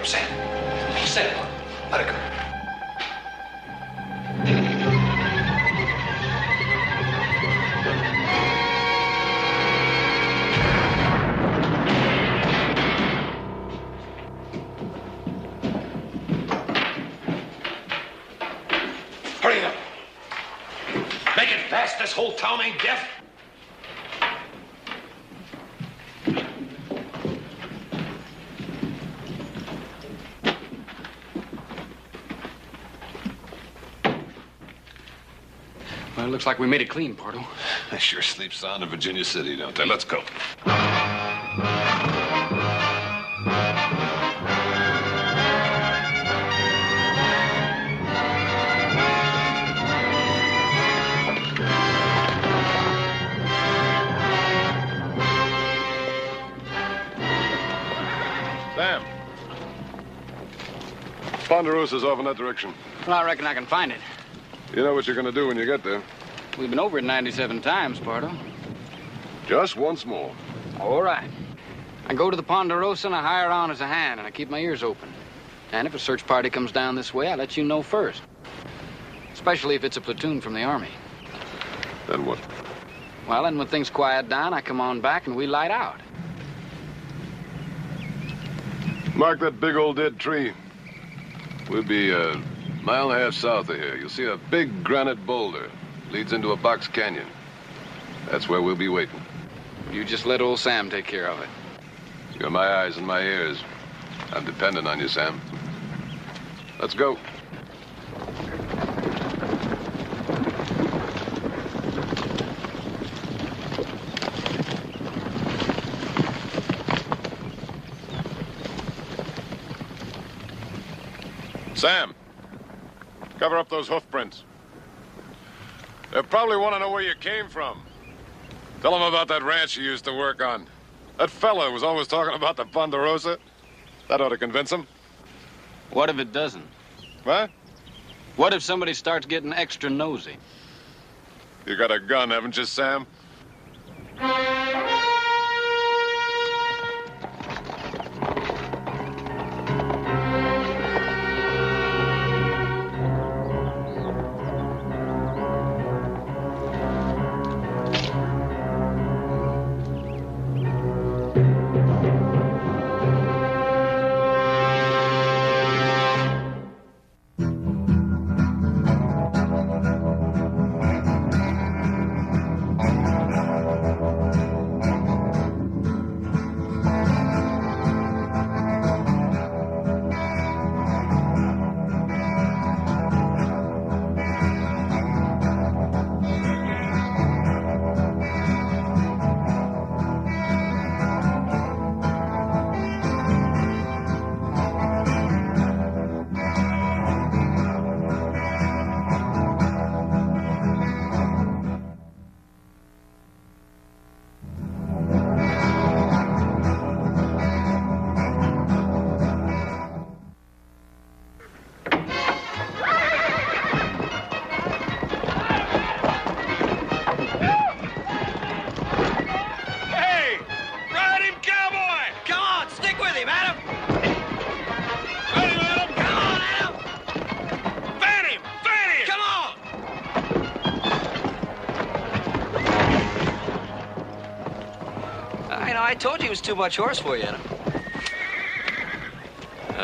Sam. Sam, let it go. Hurry up. Make it fast. This whole town ain't deaf. Well, it looks like we made it clean, Pardo. They sure sleep sound in Virginia City, don't they? Let's go. Sam. Ponderosa's off in that direction. Well, I reckon I can find it. You know what you're going to do when you get there. We've been over it 97 times, Pardo. Just once more. All right. I go to the Ponderosa and I hire on as a hand, and I keep my ears open. And if a search party comes down this way, I let you know first. Especially if it's a platoon from the Army. Then what? Well, then when things quiet down, I come on back and we light out. Mark that big old dead tree. We'll be a mile and a half south of here. You'll see a big granite boulder. Leads into a box canyon. That's where we'll be waiting. You just let old Sam take care of it. You're my eyes and my ears. I'm dependent on you, Sam. Let's go. Sam, cover up those hoof prints. They probably want to know where you came from. Tell them about that ranch you used to work on. That fella was always talking about the Ponderosa. That ought to convince them. What if it doesn't? What? What if somebody starts getting extra nosy? You got a gun, haven't you, Sam? I told you it was too much horse for you, Adam.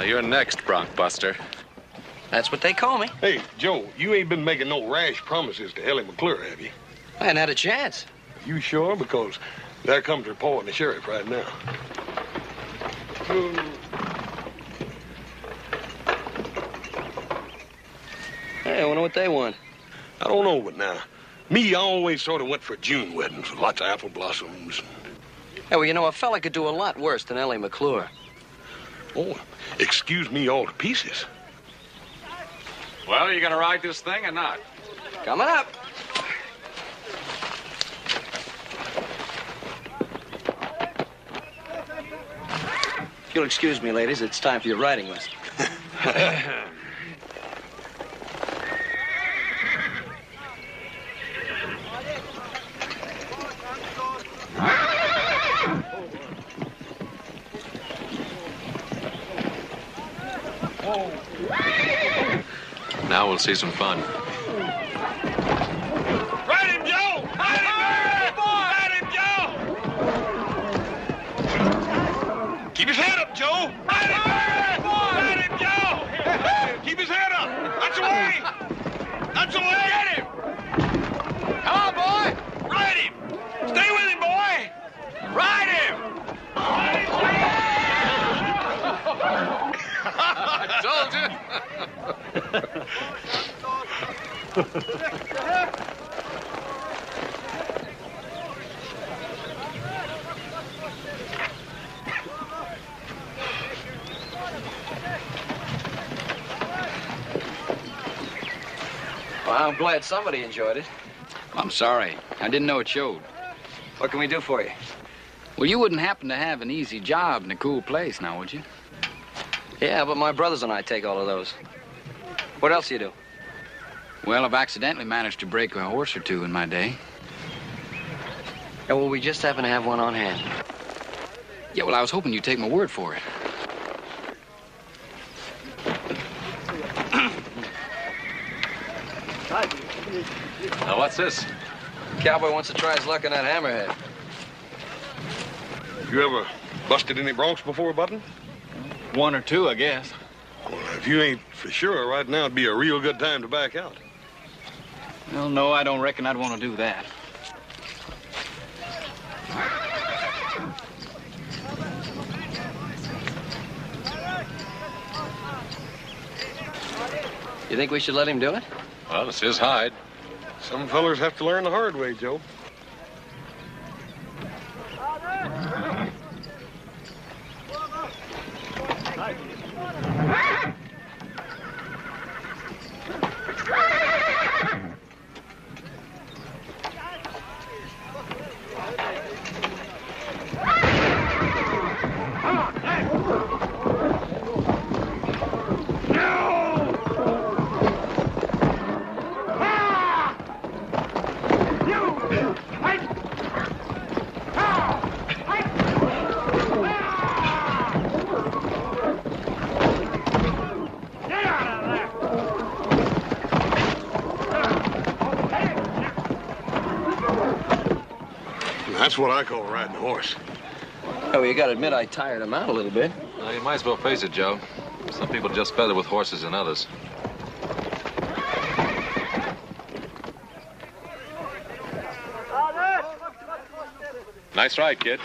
You're next, Bronc Buster. That's what they call me. Hey, Joe, you ain't been making no rash promises to Ellie McClure, have you? I hadn't had a chance. You sure? Because there comes her paw and the sheriff right now. Hey, I wonder what they want. I don't know, but now, me, I always sort of went for June weddings with lots of apple blossoms. Hey, well, you know, a fella could do a lot worse than Ellie McClure. Oh, excuse me all to pieces. Well, you gonna ride this thing or not? Coming up. If you'll excuse me, ladies, it's time for your riding lesson. Now we'll see some fun. Ride him, Joe! Ride him, Ride him, Joe! Keep his head up, Joe! Ride him, Ride him, Joe! Keep his head up! That's the way! That's the way! Get him! Come on, boy! Ride him! Stay with him, boy! Ride him! I told you. Well, I'm glad somebody enjoyed it. I'm sorry. I didn't know it showed. What can we do for you? Well, you wouldn't happen to have an easy job in a cool place now, would you? Yeah, but my brothers and I take all of those. What else do you do? Well, I've accidentally managed to break a horse or two in my day. Yeah, well, we just happen to have one on hand. Yeah, well, I was hoping you'd take my word for it. Now, what's this? Cowboy wants to try his luck on that hammerhead. You ever busted any broncs before, Button? One or two, I guess. Well, if you ain't for sure, right now it'd be a real good time to back out. Well, no, I don't reckon I'd want to do that. You think we should let him do it? Well, it's his hide. Some fellers have to learn the hard way, Joe. That's what I call riding a horse. Oh, you gotta admit I tired him out a little bit. Well, you might as well face it, Joe. Some people just better with horses than others. Nice ride, kid.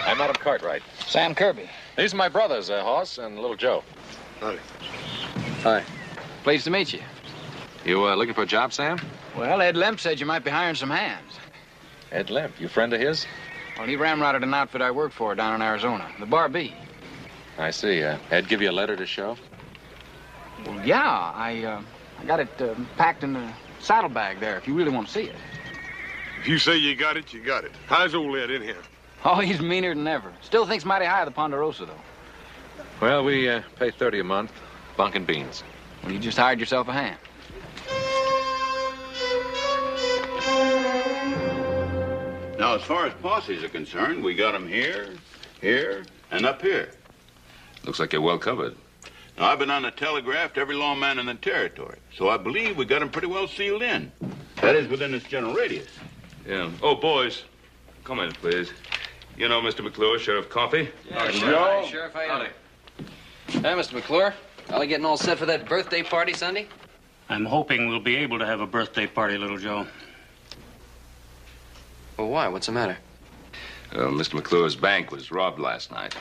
I'm Adam Cartwright. Sam Kirby. These are my brothers, Hoss and Little Joe. Howdy. Hi. Pleased to meet you. You looking for a job, Sam? Well, Ed Lemp said you might be hiring some hands. Ed Lemp, you friend of his? Well, he ramrodded an outfit I worked for down in Arizona, the Bar B. I see. Ed give you a letter to show? Well, yeah, I got it packed in the saddlebag there, if you really want to see it. If you say you got it, you got it. How's old Ed in here? Oh, he's meaner than ever. Still thinks mighty high of the Ponderosa, though. Well, we pay $30 a month, bunk and beans. Well, you just hired yourself a hand. Now, as far as posses are concerned, we got them here, here, and up here. Looks like you're well covered. Now, I've been on the telegraph to every lawman in the territory, so I believe we got them pretty well sealed in. That is, within this general radius. Yeah. Oh, boys, come in, please. You know Mr. McClure, Sheriff Coffee? Yeah, Sheriff, how you doing? Hey, Mr. McClure. Are you getting all set for that birthday party Sunday? I'm hoping we'll be able to have a birthday party, Little Joe. Well, why? What's the matter? Mr. McClure's bank was robbed last night.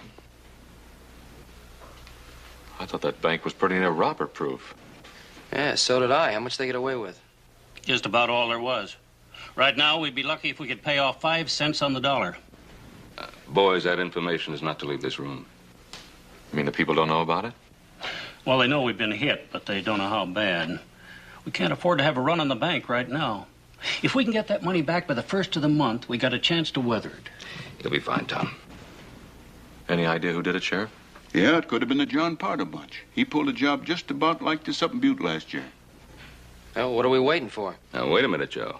I thought that bank was pretty near robber-proof. Yeah, so did I. How much they get away with? Just about all there was. Right now, we'd be lucky if we could pay off 5 cents on the dollar. Boys, that information is not to leave this room. You mean the people don't know about it? Well, they know we've been hit, but they don't know how bad. We can't afford to have a run on the bank right now. If we can get that money back by the first of the month, we got a chance to weather it. You'll be fine, Tom. Any idea who did it, Sheriff? Yeah, it could have been the John Parter bunch. He pulled a job just about like this up in Butte last year. Well, what are we waiting for? Now, wait a minute, Joe.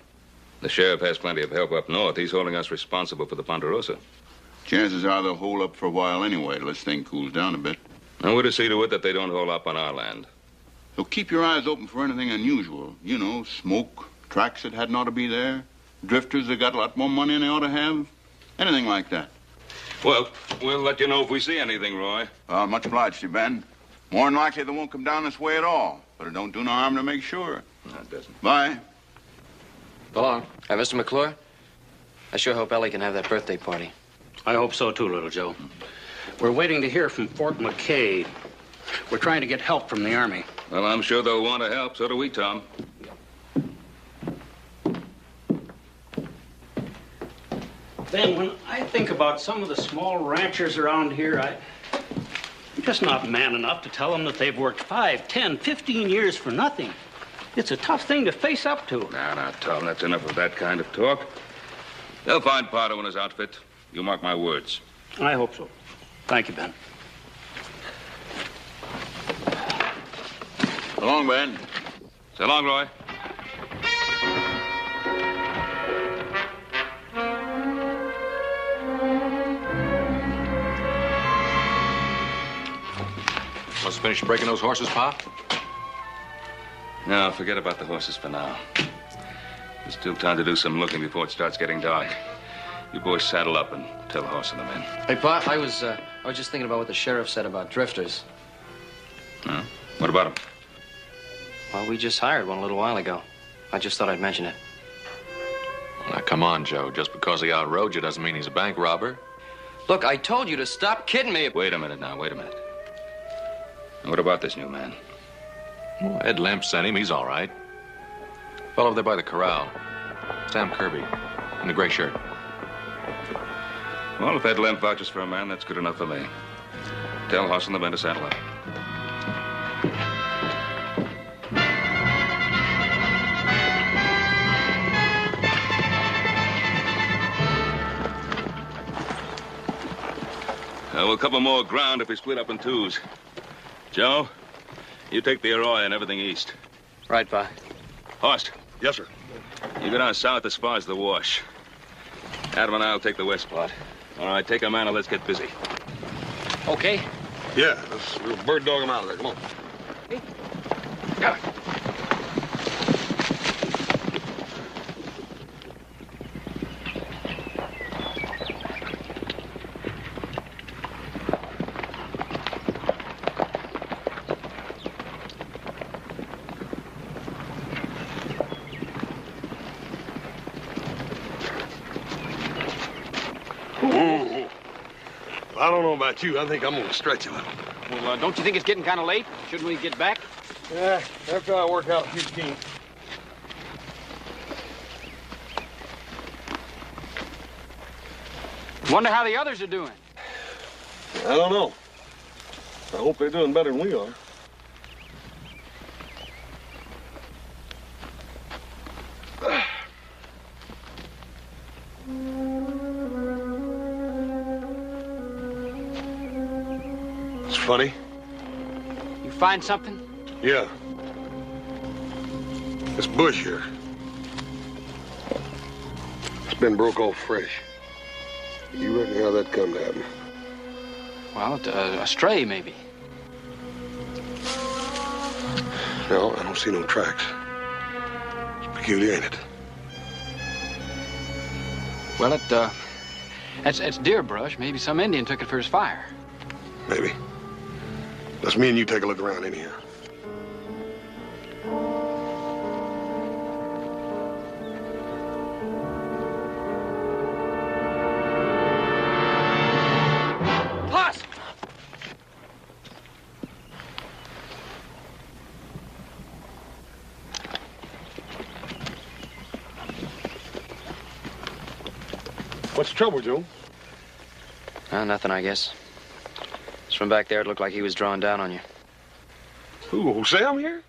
The sheriff has plenty of help up north. He's holding us responsible for the Ponderosa. Chances are they'll hold up for a while anyway till this thing cools down a bit. And we're to see to it that they don't haul up on our land. So keep your eyes open for anything unusual. You know, smoke, tracks that hadn't ought to be there, drifters that got a lot more money than they ought to have, anything like that. Well, we'll let you know if we see anything, Roy. Much obliged to you, Ben. More than likely they won't come down this way at all, but it don't do no harm to make sure. No, it doesn't. Bye. So long. Hey, Mr. McClure, I sure hope Ellie can have that birthday party. I hope so, too, little Joe. We're waiting to hear from Fort McKay. We're trying to get help from the Army. Well, I'm sure they'll want to help. So do we, Tom. Ben, when I think about some of the small ranchers around here, I'm just not man enough to tell them that they've worked 5, 10, 15 years for nothing. It's a tough thing to face up to. Now, Tom, that's enough of that kind of talk. They'll find Pardo and his outfit. You mark my words. I hope so. Thank you, Ben. So long, Ben. So long, Roy. Must finish breaking those horses, Pop? No, forget about the horses for now. There's still time to do some looking before it starts getting dark. You boys saddle up and tell the horse and the men. Hey, Pa, I was just thinking about what the sheriff said about drifters. Huh? What about them? Well, we just hired one a little while ago. I just thought I'd mention it. Now, come on, Joe. Just because he outrode you doesn't mean he's a bank robber. Look, I told you to stop kidding me. Wait a minute now, wait a minute. And what about this new man? Well, Ed Lemp sent him. He's all right. Fell over there by the corral. Sam Kirby. In the gray shirt. Well, if Ed Lemp vouches for a man, that's good enough for me. Tell Hoss and the men to saddle up. We'll cover more ground if we split up in twos. Joe, you take the Apoie and everything east. Right, Pa. Horst. Yes, sir. You go down south as far as the wash. Adam and I'll take the west part. All right, take a man and let's get busy. Okay. Yeah, we'll bird dog him out of there. Come on. Hey. Got it. I don't know about you. I think I'm going to stretch a little. Well, don't you think it's getting kind of late? Shouldn't we get back? Yeah, after I work out a few kinks. Wonder how the others are doing. I don't know. I hope they're doing better than we are. It's funny. You find something? Yeah. This bush here. It's been broke off fresh. You reckon how that come to happen? Well, a stray, maybe. No, I don't see no tracks. It's peculiar, ain't it? Well, it's deer brush. Maybe some Indian took it for his fire. Maybe. Let's me and you take a look around anyhow. Plus! What's the trouble, Joe? Nothing, I guess. Just from back there, it looked like he was drawing down on you. Who, Sam here?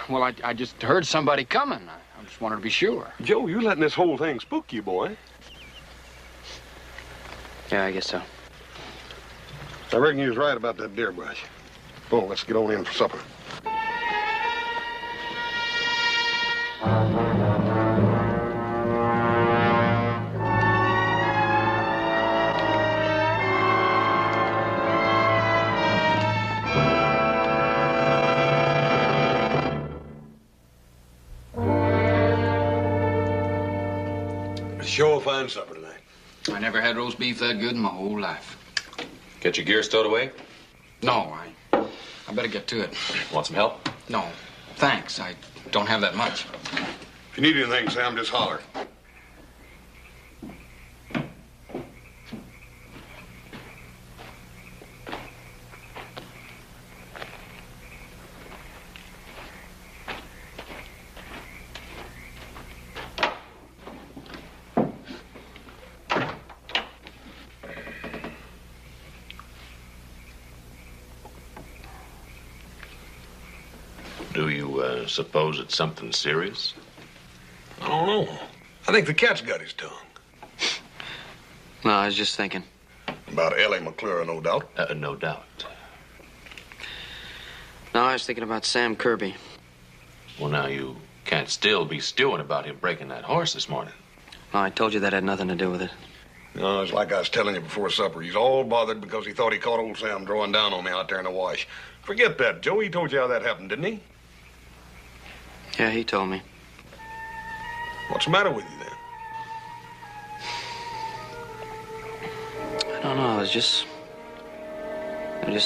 Well, I just heard somebody coming. I just wanted to be sure. Joe, you letting this whole thing spook you, boy. Yeah, I guess so. I reckon you was right about that deer brush. Come on, let's get on in for supper. Sure fine supper tonight. I never had roast beef that good in my whole life. Get your gear stowed away? No, I better get to it. Want some help? No, thanks. I don't have that much. If you need anything, Sam, just holler. Do you suppose it's something serious? I don't know. I think the cat's got his tongue. No, I was just thinking. About Ellie McClure, no doubt. No doubt. No, I was thinking about Sam Kirby. Well, now you can't still be stewing about him breaking that horse this morning. No, I told you that had nothing to do with it. No, it's like I was telling you before supper. He's all bothered because he thought he caught old Sam drawing down on me out there in the wash. Forget that, Joe. He told you how that happened, didn't he? Yeah, he told me. What's the matter with you, then? I don't know. It was just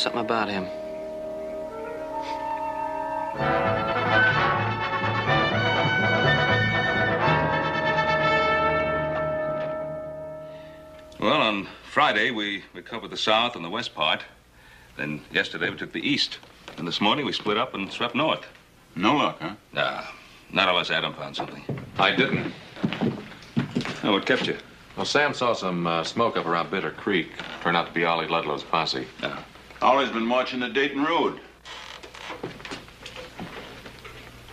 something about him. Well, on Friday, we covered the south and the west part. Then yesterday, we took the east. And this morning, we split up and swept north. No luck, huh? Nah, not unless Adam found something. I didn't. Oh, what kept you? Well, Sam saw some smoke up around Bitter Creek. Turned out to be Ollie Ludlow's posse. No. Ollie's been marching the Dayton Road.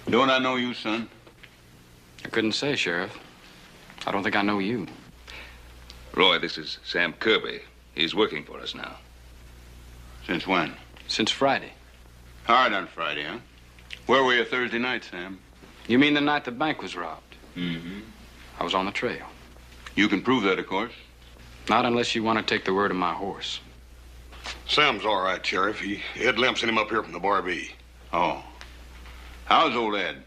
Don't I know you, son? I couldn't say, Sheriff. I don't think I know you. Roy, this is Sam Kirby. He's working for us now. Since when? Since Friday. Hard on Friday, huh? Where were you Thursday night, Sam? You mean the night the bank was robbed? Mm-hmm. I was on the trail. You can prove that, of course. Not unless you want to take the word of my horse. Sam's all right, Sheriff. Ed Lemp sent him up here from the Bar B. Oh. How's old Ed?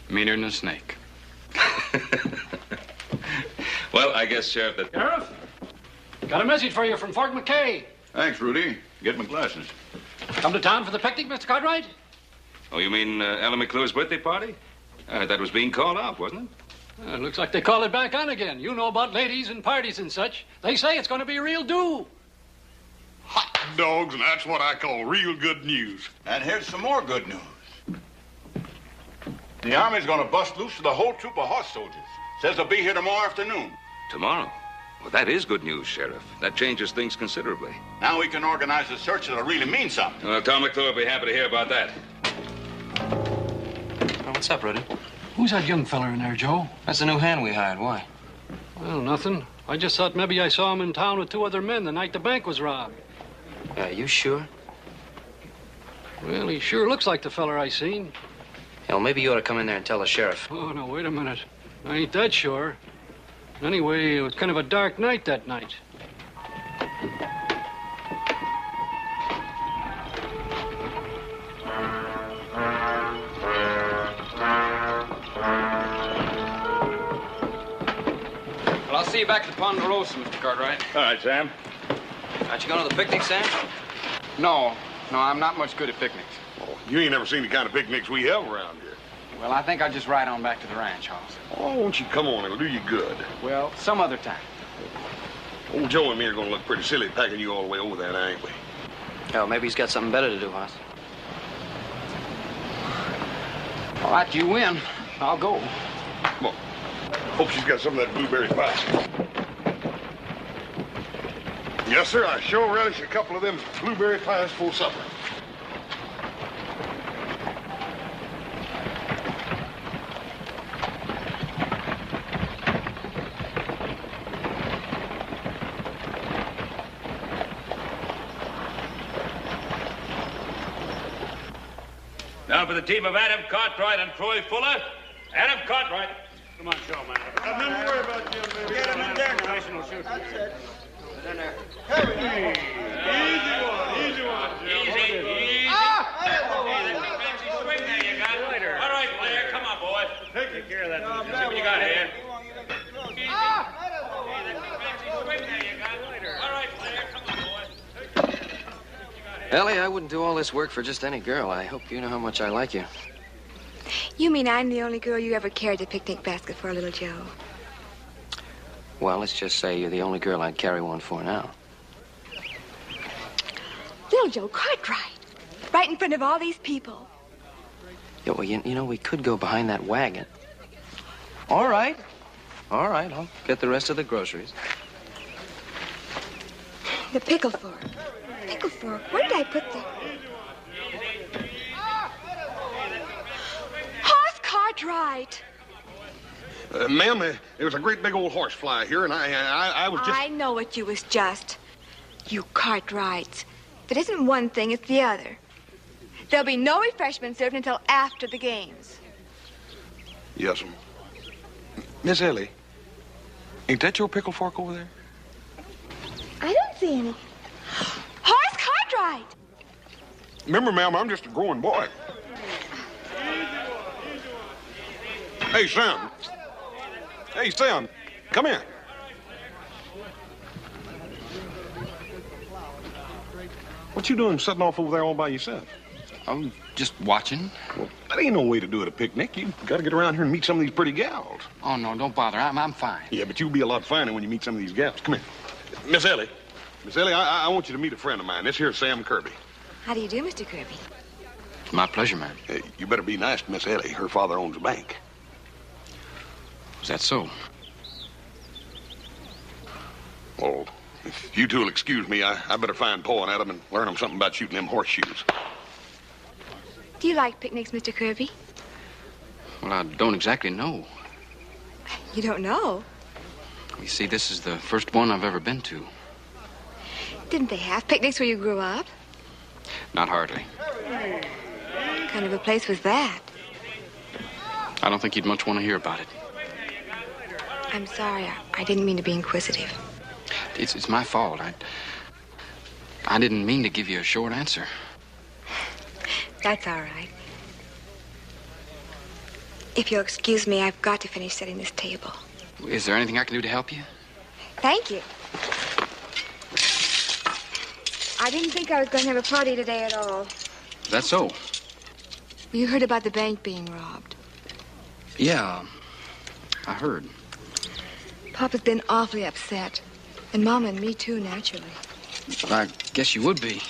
Meaner than a snake. Well, I guess, Sheriff, that... Sheriff, got a message for you from Fort McKay. Thanks, Rudy. Get my glasses. Come to town for the picnic, Mr. Cartwright? Oh, you mean Ella McClure's birthday party? That was being called out, wasn't it? Looks like they called it back on again. You know about ladies and parties and such. They say it's going to be a real do. Hot dogs, and that's what I call real good news. And here's some more good news. The Army's gonna bust loose with a whole troop of horse soldiers. Says they'll be here tomorrow afternoon. Tomorrow? Well, that is good news, Sheriff. That changes things considerably. Now we can organize a search that'll really mean something. Well, Tom McClure will be happy to hear about that. Oh, what's up, Rudy? Who's that young feller in there, Joe? That's the new hand we hired. Why? Well, nothing. I just thought maybe I saw him in town with two other men the night the bank was robbed. You sure? Well, he sure looks like the feller I seen. Hell, maybe you ought to come in there and tell the sheriff. Oh, no, wait a minute. I ain't that sure. Anyway, it was kind of a dark night that night. Well, I'll see you back at the Ponderosa, Mr. Cartwright. All right, Sam. Aren't you going to the picnic, Sam? No, I'm not much good at picnics. Oh, you ain't never seen the kind of picnics we have around here. Well, I think I'll just ride on back to the ranch house. Oh, won't you come on? It'll do you good. Well, some other time. Old Joe and me are going to look pretty silly packing you all the way over there, now, ain't we? Hell, maybe he's got something better to do, Hoss. All right, you win. I'll go. Come on. Hope she's got some of that blueberry pie. Yes, sir. I sure relish a couple of them blueberry pies for supper. Now for the team of Adam Cartwright and Troy Fuller. Adam Cartwright. Come on, show, man. Nothing to worry about, Jim, baby. Get him in there. That's it. In there. Easy one, Jim. Easy. Fancy swing there you got. All right, player. Come on, boy. Take care of that. See what you got here. Ellie, I wouldn't do all this work for just any girl. I hope you know how much I like you. You mean I'm the only girl you ever carried a picnic basket for, little Joe? Well, let's just say you're the only girl I'd carry one for now. Little Joe Cartwright. Right in front of all these people. Yeah, well, you know, we could go behind that wagon. All right. All right, I'll get the rest of the groceries. The pickle fork. Pickle fork. Where did I put the... Horse Cartwright. Ma'am, there was a great big old horsefly here, and I was just... I know what you was just. You Cartwrights. If it isn't one thing, it's the other. There'll be no refreshment served until after the games. Yes, ma'am. Miss Ellie, ain't that your pickle fork over there? I don't see any. Horse Cartwright! Remember, ma'am, I'm just a growing boy. Hey, Sam. Hey, Sam, come here. What you doing sitting off over there all by yourself? I'm just watching. Well, that ain't no way to do at a picnic. You got to get around here and meet some of these pretty gals. Oh, no, don't bother. I'm fine. Yeah, but you'll be a lot finer when you meet some of these gals. Come here. Miss Ellie. Miss Ellie, I want you to meet a friend of mine. This here's Sam Kirby. How do you do, Mr. Kirby? It's my pleasure, ma'am. Hey, you better be nice to Miss Ellie. Her father owns a bank. Is that so? Well, if you two will excuse me, I better find Paul and Adam and learn them something about shooting them horseshoes. Do you like picnics, Mr. Kirby? Well, I don't exactly know. You don't know? You see, this is the first one I've ever been to. Didn't they have picnics where you grew up? Not hardly. What kind of a place was that? I don't think you'd much want to hear about it. I'm sorry. I didn't mean to be inquisitive. It's my fault. I didn't mean to give you a short answer. That's all right. If you'll excuse me, I've got to finish setting this table. Is there anything I can do to help you? Thank you. I didn't think I was going to have a party today at all. Is that so? You heard about the bank being robbed. Yeah, I heard. Papa's been awfully upset. And Mama and me, too, naturally. Well, I guess you would be.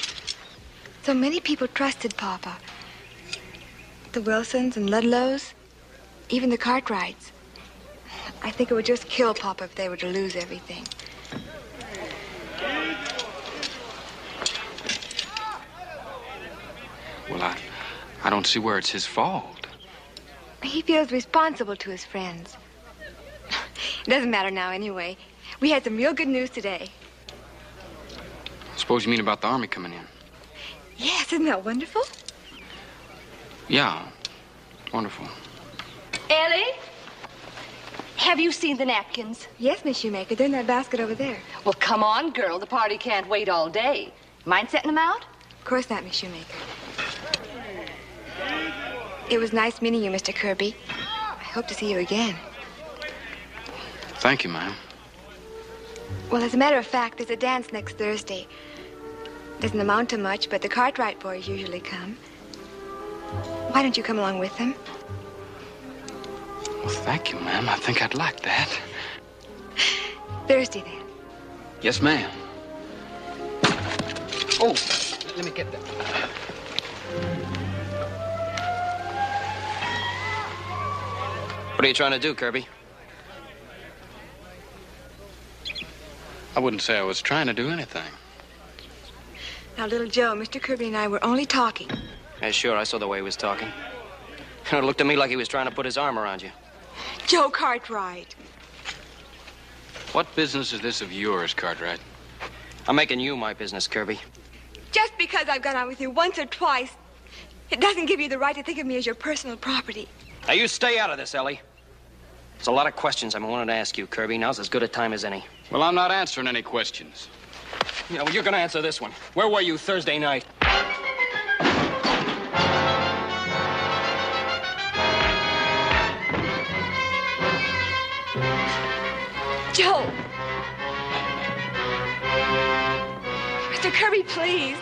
So many people trusted Papa. The Wilsons and Ludlows, even the Cartwrights. I think it would just kill Papa if they were to lose everything. Well, I don't see where it's his fault. He feels responsible to his friends. It doesn't matter now anyway. We had some real good news today. Suppose you mean about the Army coming in? Yes, isn't that wonderful? Yeah, wonderful. Ellie? Have you seen the napkins? Yes, Miss Shoemaker. They're in that basket over there. Well, come on, girl. The party can't wait all day. Mind setting them out? Of course not, Miss Shoemaker. It was nice meeting you, Mr. Kirby. I hope to see you again. Thank you, ma'am. Well, as a matter of fact, there's a dance next Thursday. Doesn't amount to much, but the Cartwright boys usually come. Why don't you come along with them? Well, thank you, ma'am. I think I'd like that. Thursday, then. Yes, ma'am. Oh, let me get that. What are you trying to do, Kirby? I wouldn't say I was trying to do anything. Now, little Joe, Mr. Kirby and I were only talking. Yeah, sure, I saw the way he was talking. It looked to me like he was trying to put his arm around you. Joe Cartwright. What business is this of yours, Cartwright? I'm making you my business, Kirby. Just because I've gone out with you once or twice, it doesn't give you the right to think of me as your personal property. Now, you stay out of this, Ellie. There's a lot of questions I wanted to ask you, Kirby. Now's as good a time as any. Well, I'm not answering any questions. Yeah, well, you're going to answer this one. Where were you Thursday night? Joe! Mr. Kirby, please.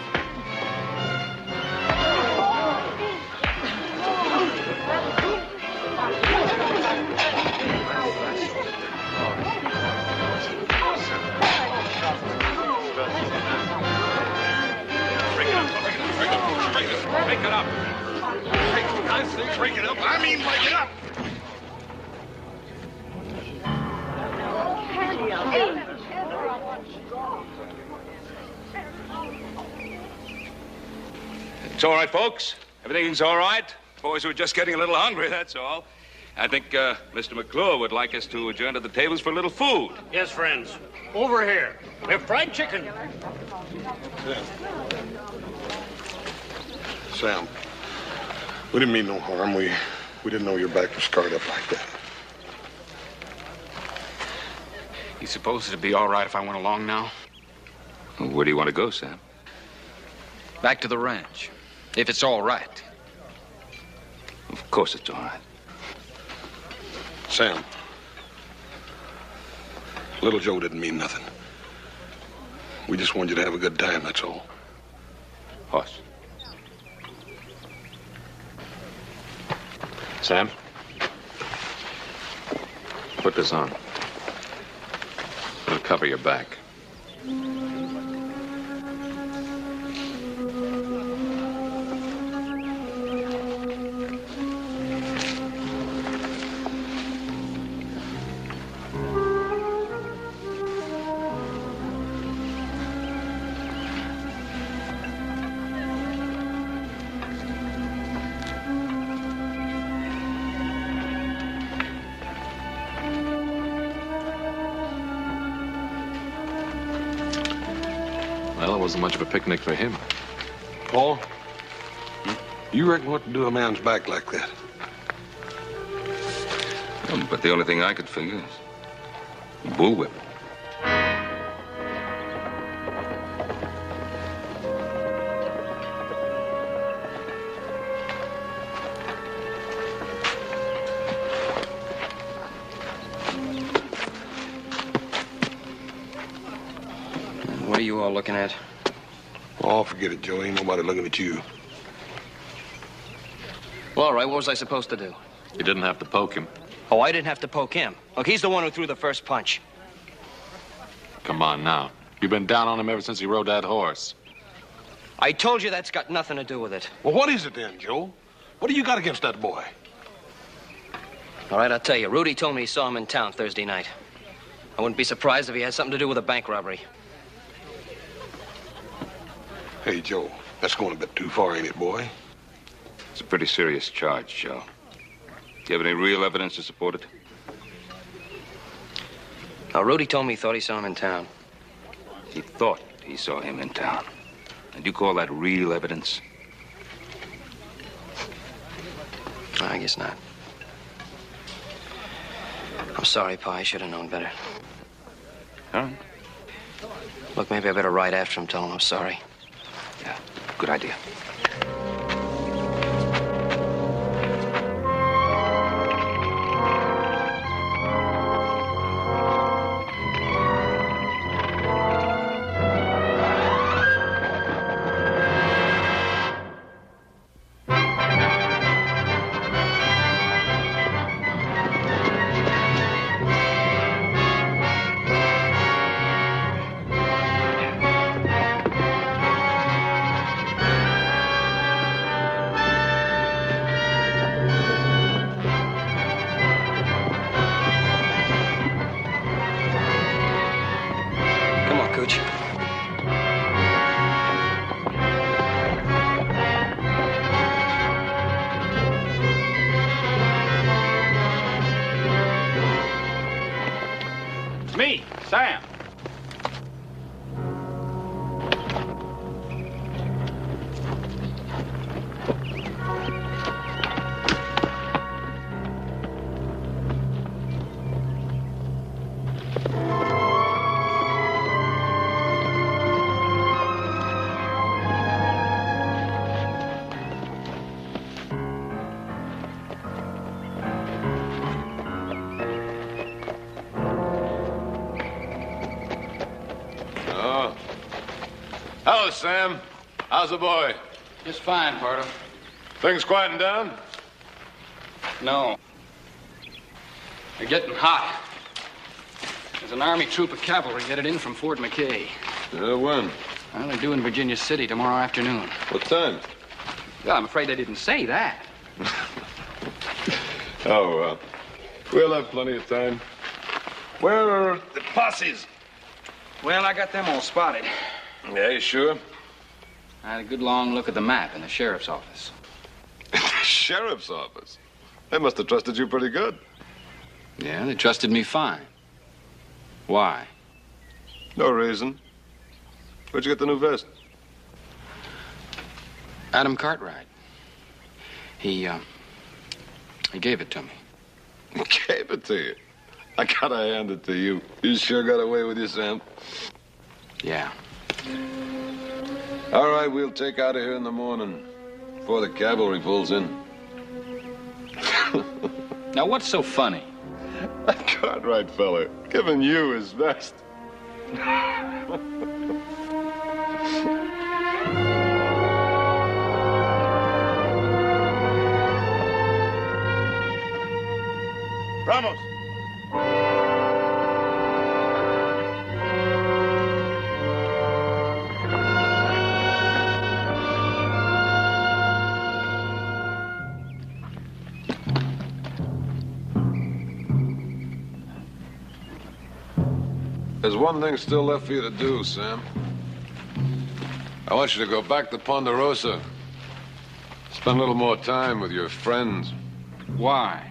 Break it up. I say break it up. I mean break it up. It's all right, folks. Everything's all right. Boys were just getting a little hungry, that's all. I think Mr. McClure would like us to adjourn to the tables for a little food. Yes, friends. Over here. We have fried chicken. Sam, we didn't mean no harm. We didn't know your back was scarred up like that. You suppose it'd be all right if I went along now? Well, where do you want to go, Sam? Back to the ranch. If it's all right. Of course it's all right. Sam, little Joe didn't mean nothing. We just wanted you to have a good time, that's all. Hoss. Sam? Put this on. It'll cover your back. Well, it wasn't much of a picnic for him. Paul, you reckon what to do a man's back like that? But the only thing I could figure is bullwhip. What are you all looking at? Oh, forget it, Joe. Ain't nobody looking at you. Well, all right, what was I supposed to do? You didn't have to poke him. Oh, I didn't have to poke him. Look, he's the one who threw the first punch. Come on now. You've been down on him ever since he rode that horse. I told you that's got nothing to do with it. Well, what is it then, Joe? What do you got against that boy? All right, I'll tell you. Rudy told me he saw him in town Thursday night. I wouldn't be surprised if he had something to do with a bank robbery. Hey, Joe, that's going a bit too far, ain't it, boy? It's a pretty serious charge, Joe. Do you have any real evidence to support it? Now, Rudy told me he thought he saw him in town. He thought he saw him in town. And you call that real evidence? I guess not. I'm sorry, Pa. I should have known better. All right. Look, maybe I better ride after him, tell him I'm sorry. Yeah, good idea. Me, Sam. Hello, Sam. How's the boy? Just fine, Pardo. Things quieting down? No. They're getting hot. There's an army troop of cavalry headed in from Fort McKay. When? Well, they're due in Virginia City tomorrow afternoon. What time? Well, I'm afraid I didn't say that. Oh, well. We'll have plenty of time. Where are the posses? Well, I got them all spotted. Yeah, you sure? I had a good long look at the map in the sheriff's office. The sheriff's office? They must have trusted you pretty good. Yeah, they trusted me fine. Why? No reason. Where'd you get the new vest? Adam Cartwright. He gave it to me. Gave it to you? I gotta hand it to you. You sure got away with you, Sam. Yeah. All right, we'll take out of here in the morning before the cavalry pulls in. Now, what's so funny? That Cartwright fella giving you his vest. Vamos. There's one thing still left for you to do, Sam. I want you to go back to Ponderosa. Spend a little more time with your friends. Why?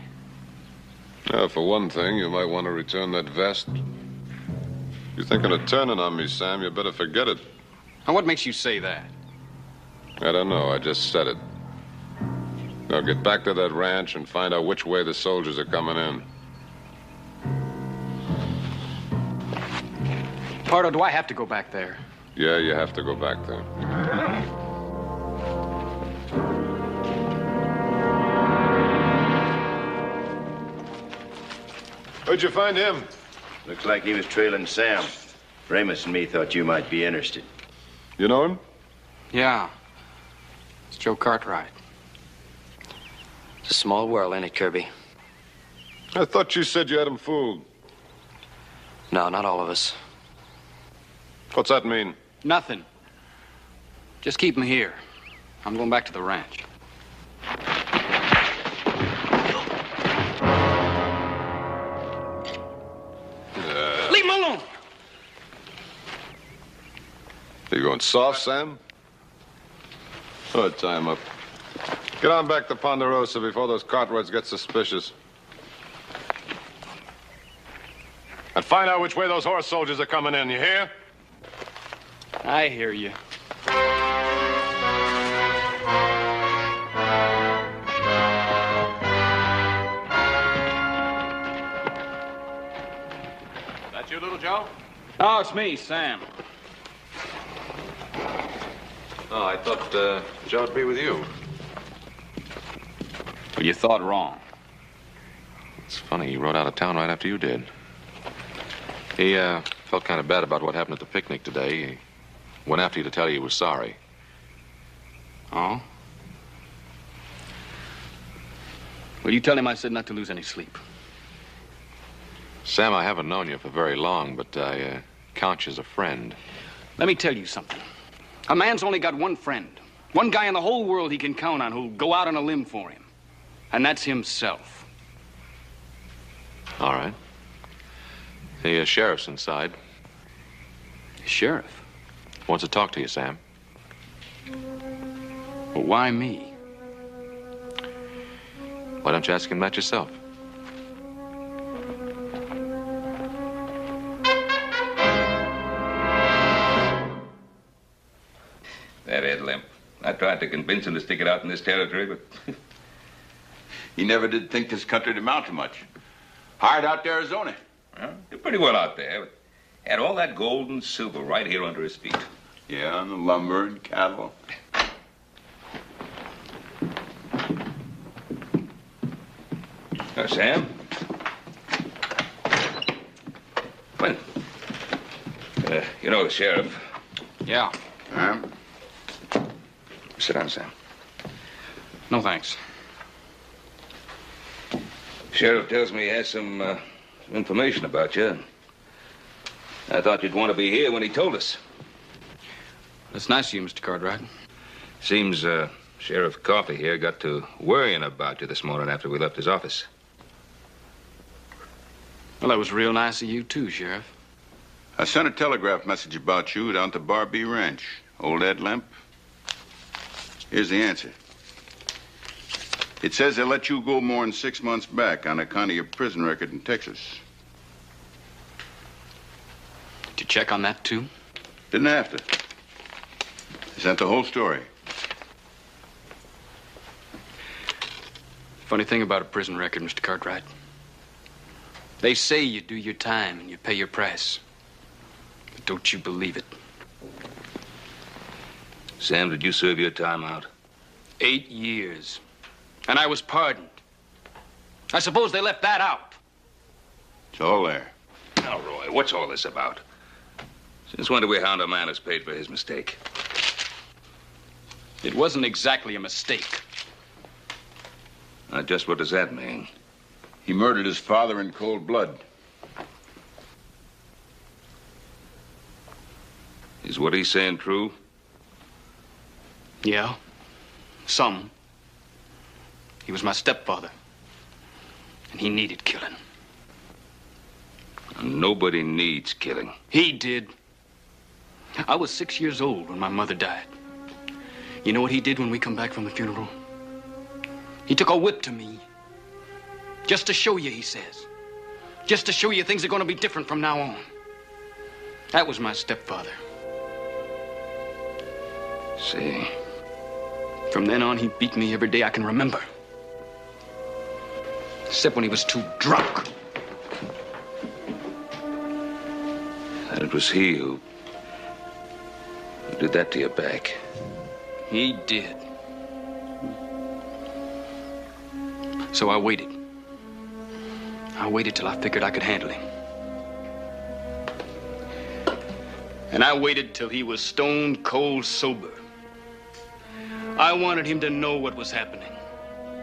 For one thing, you might want to return that vest. You're thinking of turning on me, Sam. You better forget it. And what makes you say that? I don't know. I just said it. Now get back to that ranch and find out which way the soldiers are coming in. Pardo, do I have to go back there? Yeah, you have to go back there. Where'd you find him? Looks like he was trailing Sam. Ramus and me thought you might be interested. You know him? Yeah. It's Joe Cartwright. It's a small world, ain't it, Kirby? I thought you said you had him fooled. No, not all of us. What's that mean? Nothing. Just keep him here. I'm going back to the ranch. Leave him alone! Are you going soft, Sam? Oh, tie him up. Get on back to Ponderosa before those Cartwrights get suspicious. And find out which way those horse soldiers are coming in, you hear? I hear you. That you, little Joe? Oh, it's me, Sam. Oh, I thought Joe'd be with you. Well, you thought wrong. It's funny, he rode out of town right after you did. He felt kind of bad about what happened at the picnic today. He went after you to tell you he was sorry. Oh? Well, you tell him I said not to lose any sleep. Sam, I haven't known you for very long, but I count you as a friend. Let me tell you something. A man's only got one friend. One guy in the whole world he can count on who'll go out on a limb for him. And that's himself. All right. The sheriff's inside. Sheriff? Wants to talk to you, Sam. Well, why me? Why don't you ask him that yourself? That Ed Limp. I tried to convince him to stick it out in this territory, but... He never did think this country'd amount to much. Hired out to Arizona. Well, did pretty well out there. But had all that gold and silver right here under his feet. Yeah, and the lumber and cattle. Sam? When? You know the sheriff. Yeah. Sit down, Sam. No, thanks. Sheriff tells me he has some information about you. I thought you'd want to be here when he told us. That's nice of you, Mr. Cartwright. Seems Sheriff Coffey here got to worrying about you this morning after we left his office. Well, that was real nice of you, too, Sheriff. I sent a telegraph message about you down to Barbie Ranch. Old Ed Limp. Here's the answer. It says they let you go more than 6 months back on account of your prison record in Texas. Did you check on that, too? Didn't have to. They sent the whole story. Funny thing about a prison record, Mr. Cartwright. They say you do your time and you pay your price. But don't you believe it? Sam, did you serve your time out? 8 years. And I was pardoned. I suppose they left that out. It's all there. Now, Roy, what's all this about? Since when do we hound a man who's paid for his mistake? It wasn't exactly a mistake. Just what does that mean? He murdered his father in cold blood. Is what he's saying true? Yeah. Some. He was my stepfather. And he needed killing. Nobody needs killing. He did. I was 6 years old when my mother died. You know what he did when we come back from the funeral? He took a whip to me. Just to show you, he says. Just to show you things are going to be different from now on. That was my stepfather. See. From then on, he beat me every day I can remember. Except when he was too drunk. And it was he who did that to your back. He did. So I waited. I waited till I figured I could handle him. And I waited till he was stone cold sober. I wanted him to know what was happening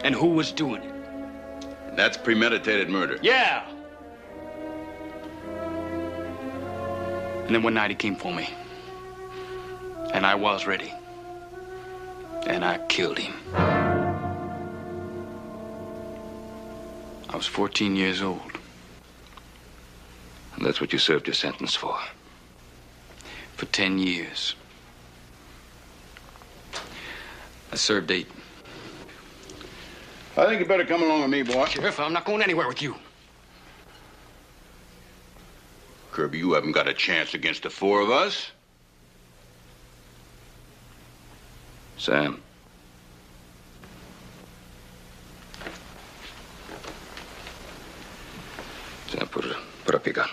and who was doing it. That's premeditated murder. Yeah. And then one night he came for me. And I was ready. And I killed him. I was 14 years old. And that's what you served your sentence for? For 10 years. I served 8. I think you better come along with me, boy. Sheriff, I'm not going anywhere with you. Kirby, you haven't got a chance against the 4 of us. Sam. Sam, put up your gun.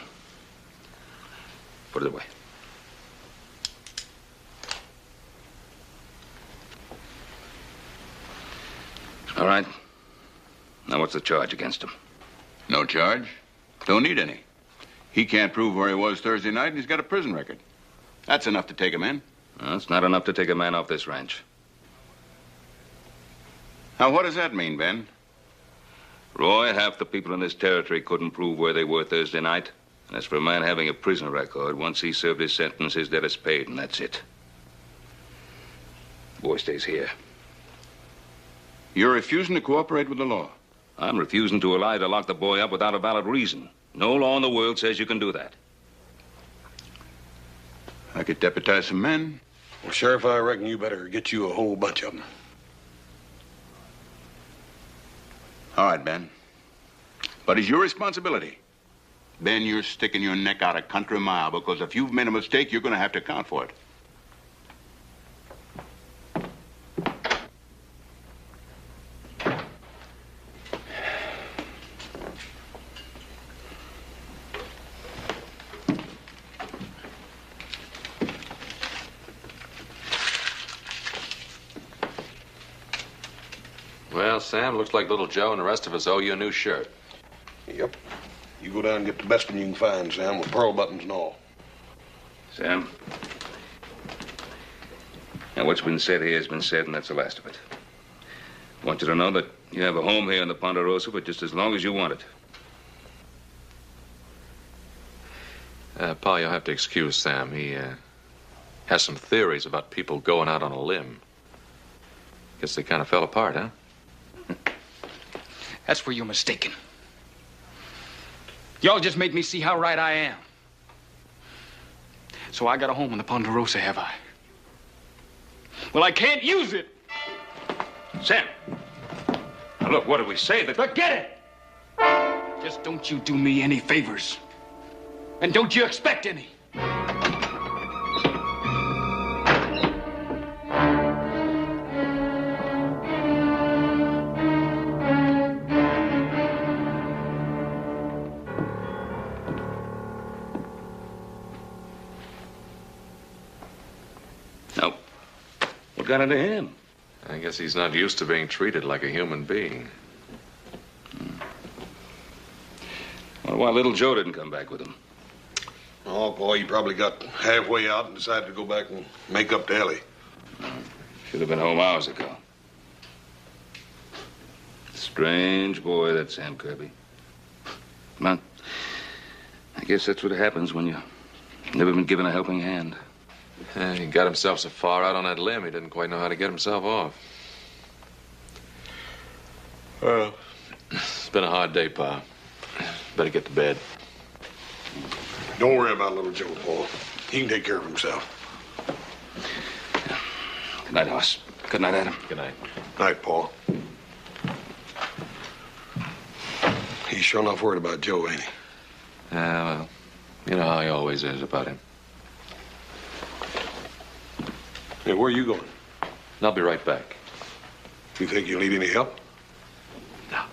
Put it away. All right. Now, what's the charge against him? No charge. Don't need any. He can't prove where he was Thursday night, and he's got a prison record. That's enough to take him in. Well, it's not enough to take a man off this ranch. Now, what does that mean, Ben? Roy, half the people in this territory couldn't prove where they were Thursday night. And as for a man having a prison record, once he served his sentence, his debt is paid, and that's it. The boy stays here. You're refusing to cooperate with the law. I'm refusing to allow you to lock the boy up without a valid reason. No law in the world says you can do that. I could deputize some men. Well, Sheriff, I reckon you better get you a whole bunch of them. All right, Ben. But it's your responsibility. Ben, you're sticking your neck out a country mile because if you've made a mistake, you're going to have to account for it. Well, Sam, looks like little Joe and the rest of us owe you a new shirt. Yep. You go down and get the best one you can find, Sam, with pearl buttons and all. Sam? Now, what's been said here has been said, and that's the last of it. I want you to know that you have a home here in the Ponderosa for just as long as you want it. Pa, you'll have to excuse Sam. He has some theories about people going out on a limb. Guess they kind of fell apart, huh? That's where you're mistaken. Y'all just made me see how right I am. So I got a home in the Ponderosa, have I? Well, I can't use it. Sam. Now, look, what did we say? Forget it. Just don't you do me any favors. And don't you expect any. Now, what got into him? I guess he's not used to being treated like a human being. Wonder why little Joe didn't come back with him. Oh, boy, he probably got halfway out and decided to go back and make up to Ellie. Should have been home hours ago. Strange boy, that Sam Kirby. Well, I guess that's what happens when you've never been given a helping hand. He got himself so far out on that limb, he didn't quite know how to get himself off. Well, it's been a hard day, Pa. Better get to bed. Don't worry about little Joe, Paul. He can take care of himself. Good night, Hoss. Good night, Adam. Good night. Night, Paul. He's sure enough worried about Joe, ain't he? Well, you know how he always is about him. Hey, where are you going? I'll be right back. You think you'll need any help? No.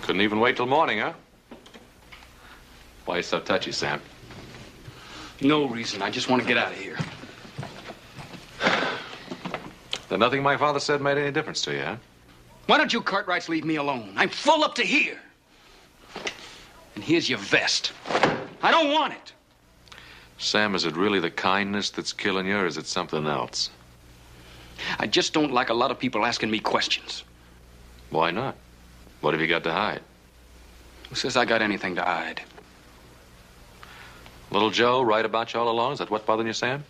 Couldn't even wait till morning, huh? Why you so touchy, Sam? No reason. I just want to get out of here. Then nothing my father said made any difference to you, huh? Why don't you Cartwrights leave me alone? I'm full up to here. And here's your vest. I don't want it. Sam, is it really the kindness that's killing you, or is it something else? I just don't like a lot of people asking me questions. Why not? What have you got to hide? Who says I got anything to hide? Little Joe right about you all along? Is that what's bothering you, Sam?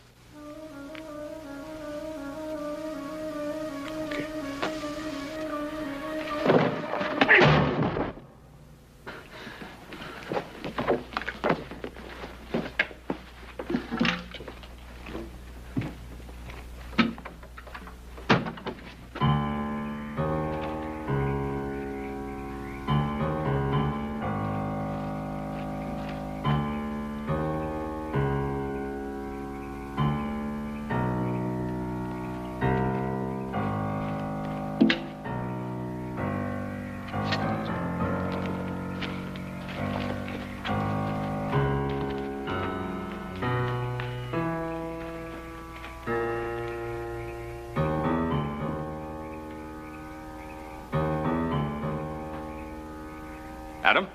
Adam?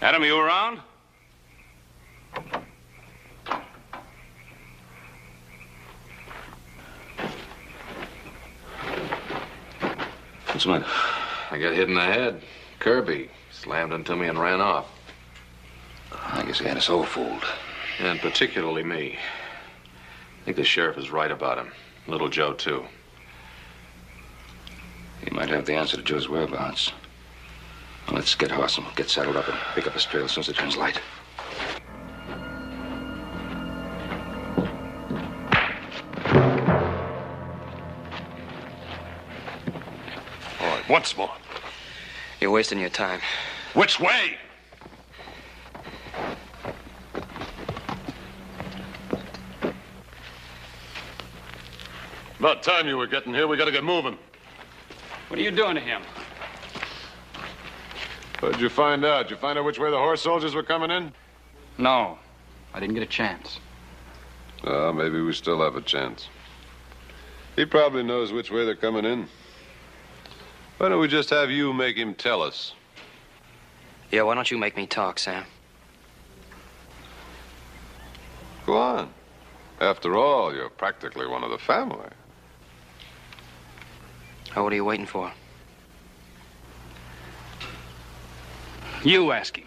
Adam, you around? What's the matter? I got hit in the head. Kirby slammed into me and ran off. I guess he had us all fooled. And particularly me. I think the sheriff is right about him. Little Joe, too. He might have the answer to Joe's whereabouts. Well, let's get Hoss and get saddled up and pick up his trail as soon as it turns light. All right, once more. You're wasting your time. Which way? About time you were getting here. We gotta get moving. What are you doing to him? What did you find out? Did you find out which way the horse soldiers were coming in? No, I didn't get a chance. Maybe we still have a chance. He probably knows which way they're coming in. Why don't we just have you make him tell us? Yeah, why don't you make me talk, Sam? Go on. After all, you're practically one of the family. Oh, what are you waiting for? You ask him.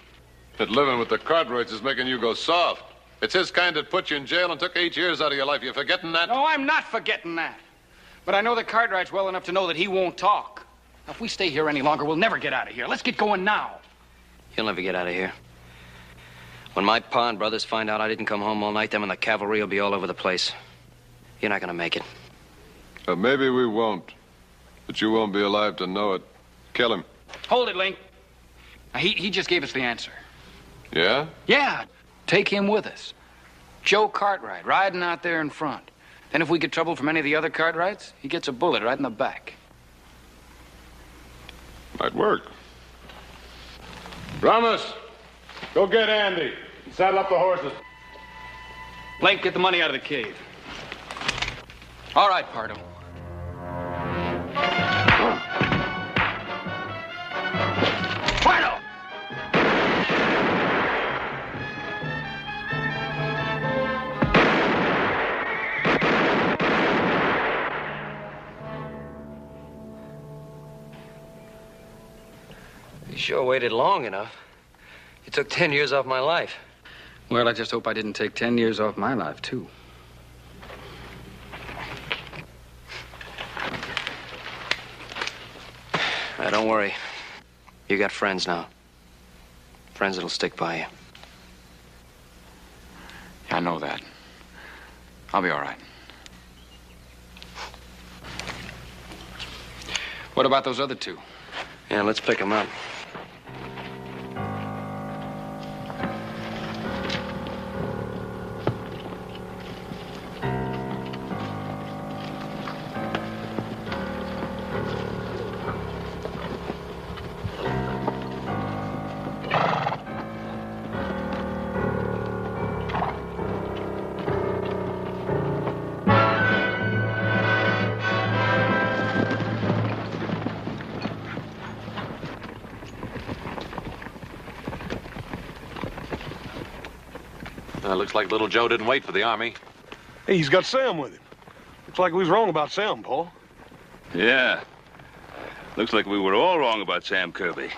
That living with the Cartwrights is making you go soft. It's his kind that put you in jail and took 8 years out of your life. You forgetting that? No, I'm not forgetting that. But I know the Cartwrights well enough to know that he won't talk. Now, if we stay here any longer, we'll never get out of here. Let's get going now. You'll never get out of here. When my pa and brothers find out I didn't come home all night, them and the cavalry will be all over the place. You're not gonna make it. Maybe we won't. But you won't be alive to know it. Kill him. Hold it, Link. Now, he just gave us the answer. Yeah? Yeah. Take him with us. Joe Cartwright, riding out there in front. Then if we get trouble from any of the other Cartwrights, he gets a bullet right in the back. Might work. Ramos, go get Andy. And saddle up the horses. Link, get the money out of the cave. All right, Pardo. Pardo! You sure waited long enough. You took 10 years off my life. Well, I just hope I didn't take 10 years off my life, too. Don't worry. You got friends now. Friends that'll stick by you. Yeah, I know that. I'll be all right. What about those other two? Yeah, let's pick them up. Looks like little Joe didn't wait for the army. Hey, he's got Sam with him. Looks like we was wrong about Sam, Paul. Yeah. Looks like we were all wrong about Sam Kirby.